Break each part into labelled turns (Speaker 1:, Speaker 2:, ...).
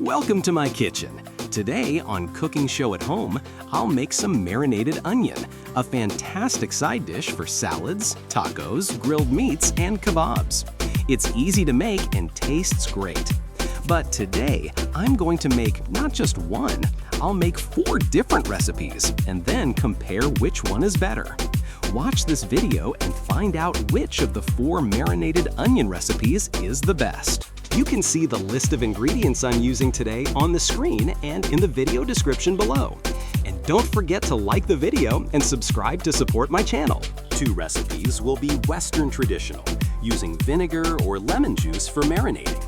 Speaker 1: Welcome to my kitchen. Today on Cooking Show at Home, I'll make some marinated onion, a fantastic side dish for salads, tacos, grilled meats, and kebabs. It's easy to make and tastes great. But today, I'm going to make not just one, I'll make 4 different recipes and then compare which one is better. Watch this video and find out which of the 4 marinated onion recipes is the best. You can see the list of ingredients I'm using today on the screen and in the video description below. And don't forget to like the video and subscribe to support my channel. 2 recipes will be Western traditional, using vinegar or lemon juice for marinating.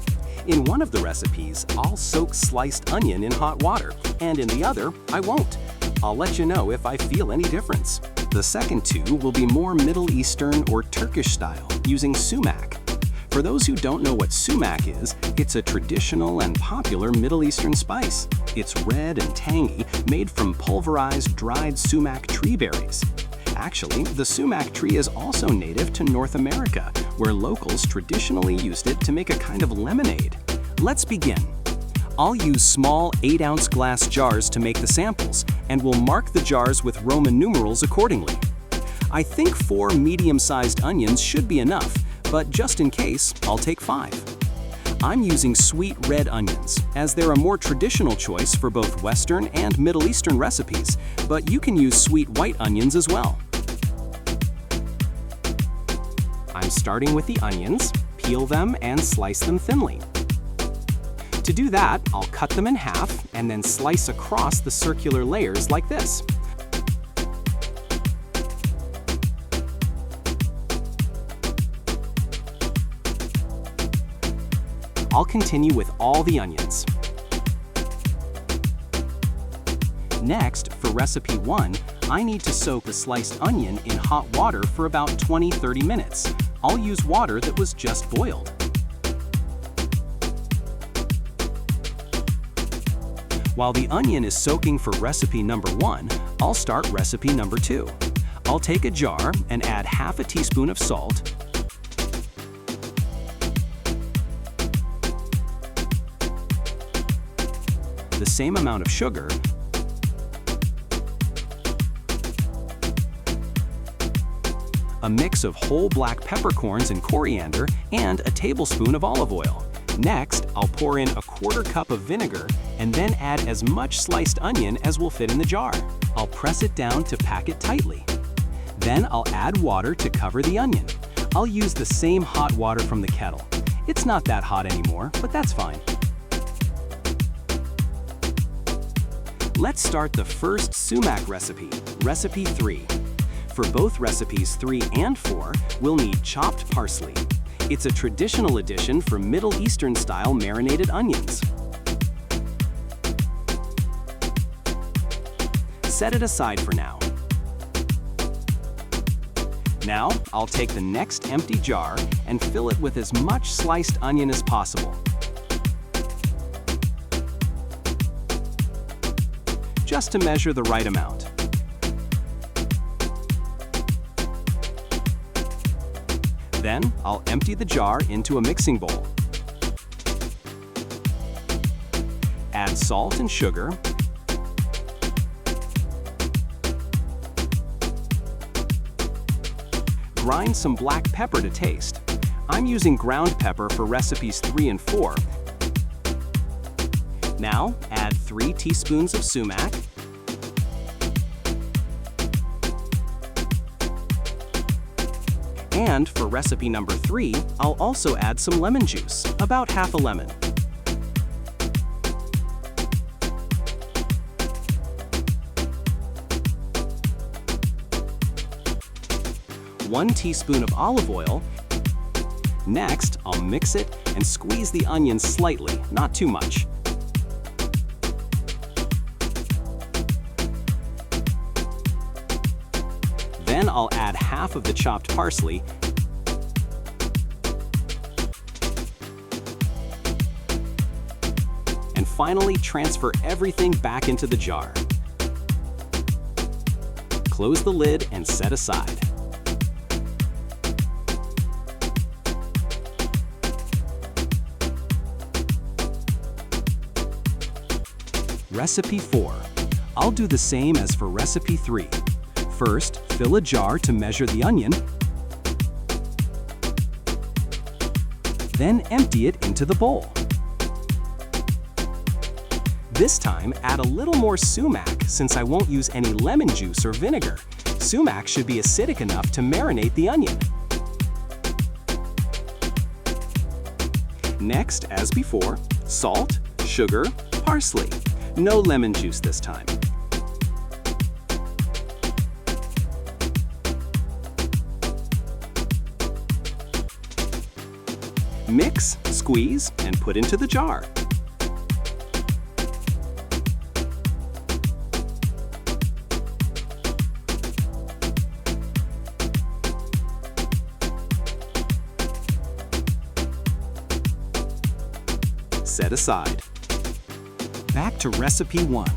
Speaker 1: In one of the recipes, I'll soak sliced onion in hot water, and in the other, I won't. I'll let you know if I feel any difference. The second 2 will be more Middle Eastern or Turkish style, using sumac. For those who don't know what sumac is, it's a traditional and popular Middle Eastern spice. It's red and tangy, made from pulverized dried sumac tree berries. Actually, the sumac tree is also native to North America, where locals traditionally used it to make a kind of lemonade. Let's begin. I'll use small 8-ounce glass jars to make the samples, and will mark the jars with Roman numerals accordingly. I think 4 medium-sized onions should be enough, but just in case, I'll take 5. I'm using sweet red onions, as they're a more traditional choice for both Western and Middle Eastern recipes, but you can use sweet white onions as well. I'm starting with the onions, peel them and slice them thinly. To do that, I'll cut them in half and then slice across the circular layers like this. I'll continue with all the onions. Next, for recipe 1, I need to soak the sliced onion in hot water for about 20-30 minutes. I'll use water that was just boiled. While the onion is soaking for recipe number 1, I'll start recipe number 2. I'll take a jar and add half a teaspoon of salt, the same amount of sugar, a mix of whole black peppercorns and coriander, and a tablespoon of olive oil. Next, I'll pour in a 1/4 cup of vinegar and then add as much sliced onion as will fit in the jar. I'll press it down to pack it tightly. Then I'll add water to cover the onion. I'll use the same hot water from the kettle. It's not that hot anymore, but that's fine. Let's start the first sumac recipe, recipe 3. For both recipes 3 and 4, we'll need chopped parsley. It's a traditional addition for Middle Eastern style marinated onions. Set it aside for now. Now, I'll take the next empty jar and fill it with as much sliced onion as possible. Just to measure the right amount. Then, I'll empty the jar into a mixing bowl. Add salt and sugar. Grind some black pepper to taste. I'm using ground pepper for recipes 3 and 4. Now, add 3 teaspoons of sumac, and for recipe number 3, I'll also add some lemon juice, about half a lemon. One teaspoon of olive oil. Next, I'll mix it and squeeze the onion slightly, not too much. Then I'll add half of the chopped parsley and finally transfer everything back into the jar. Close the lid and set aside. Recipe 4. I'll do the same as for Recipe 3. First, fill a jar to measure the onion, then empty it into the bowl. This time, add a little more sumac since I won't use any lemon juice or vinegar. Sumac should be acidic enough to marinate the onion. Next, as before, salt, sugar, parsley. No lemon juice this time. Mix, squeeze, and put into the jar. Set aside. Back to Recipe 1.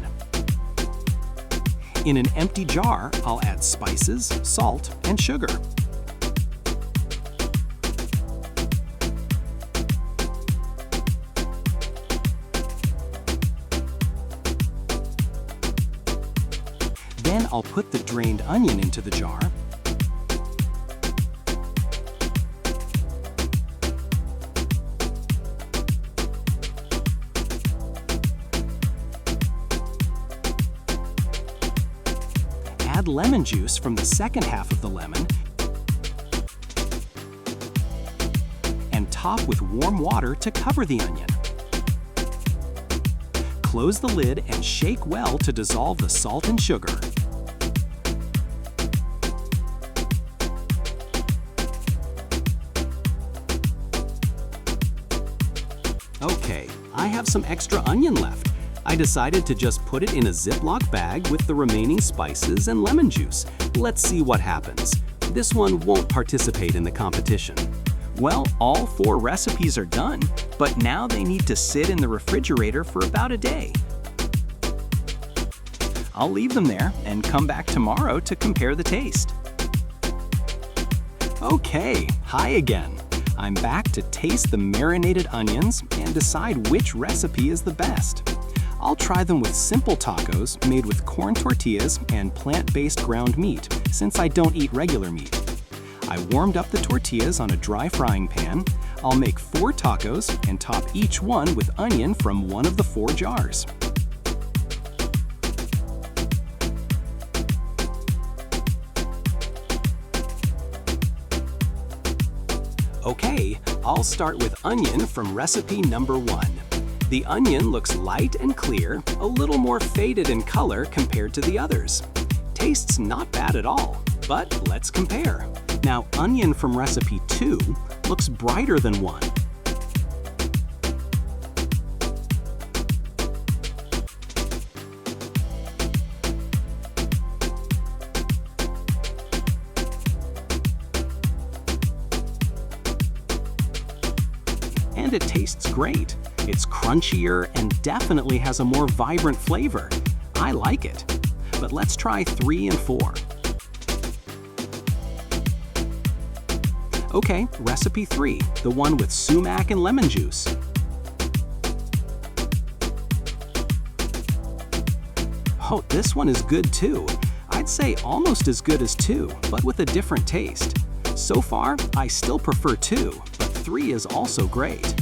Speaker 1: In an empty jar, I'll add spices, salt, and sugar. Then I'll put the drained onion into the jar, add lemon juice from the second half of the lemon, and top with warm water to cover the onion. Close the lid and shake well to dissolve the salt and sugar. Okay, I have some onion onion left. I decided to just put it in a Ziploc bag with the remaining spices and lemon juice. Let's see what happens. This one won't participate in the competition. Well, all 4 recipes are done, but now they need to sit in the refrigerator for about a day. I'll leave them there and come back tomorrow to compare the taste. Okay, hi again. I'm back to taste the marinated onions and decide which recipe is the best. I'll try them with simple tacos made with corn tortillas and plant-based ground meat, since I don't eat regular meat. I warmed up the tortillas on a dry frying pan. I'll make 4 tacos and top each one with onion from one of the 4 jars. Okay, I'll start with onion from recipe number 1. The onion looks light and clear, a little more faded in color compared to the others. Tastes not bad at all, but let's compare. Now, onion from recipe 2 looks brighter than 1. And it tastes great. It's crunchier and definitely has a more vibrant flavor. I like it. But let's try 3 and 4. Okay, recipe 3, the one with sumac and lemon juice. Oh, this one is good too. I'd say almost as good as 2, but with a different taste. So far, I still prefer 2, but 3 is also great.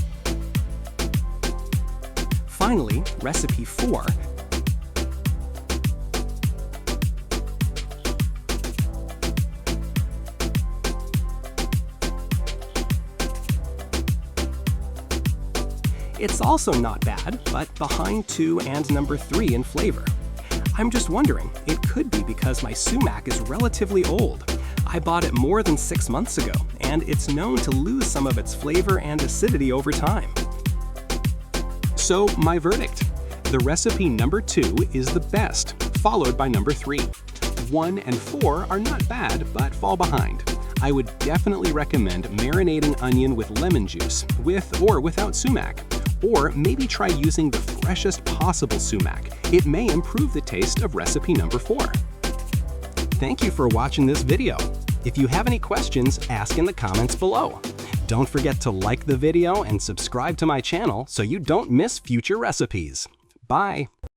Speaker 1: Finally, recipe 4. It's also not bad, but behind 2 and number 3 in flavor. I'm just wondering, it could be because my sumac is relatively old. I bought it more than 6 months ago, and it's known to lose some of its flavor and acidity over time. So, my verdict. The recipe number 2 is the best, followed by number 3. 1 and 4 are not bad, but fall behind. I would definitely recommend marinating onion with lemon juice, with or without sumac. Or maybe try using the freshest possible sumac. It may improve the taste of recipe number 4. Thank you for watching this video. If you have any questions, ask in the comments below. Don't forget to like the video and subscribe to my channel so you don't miss future recipes. Bye!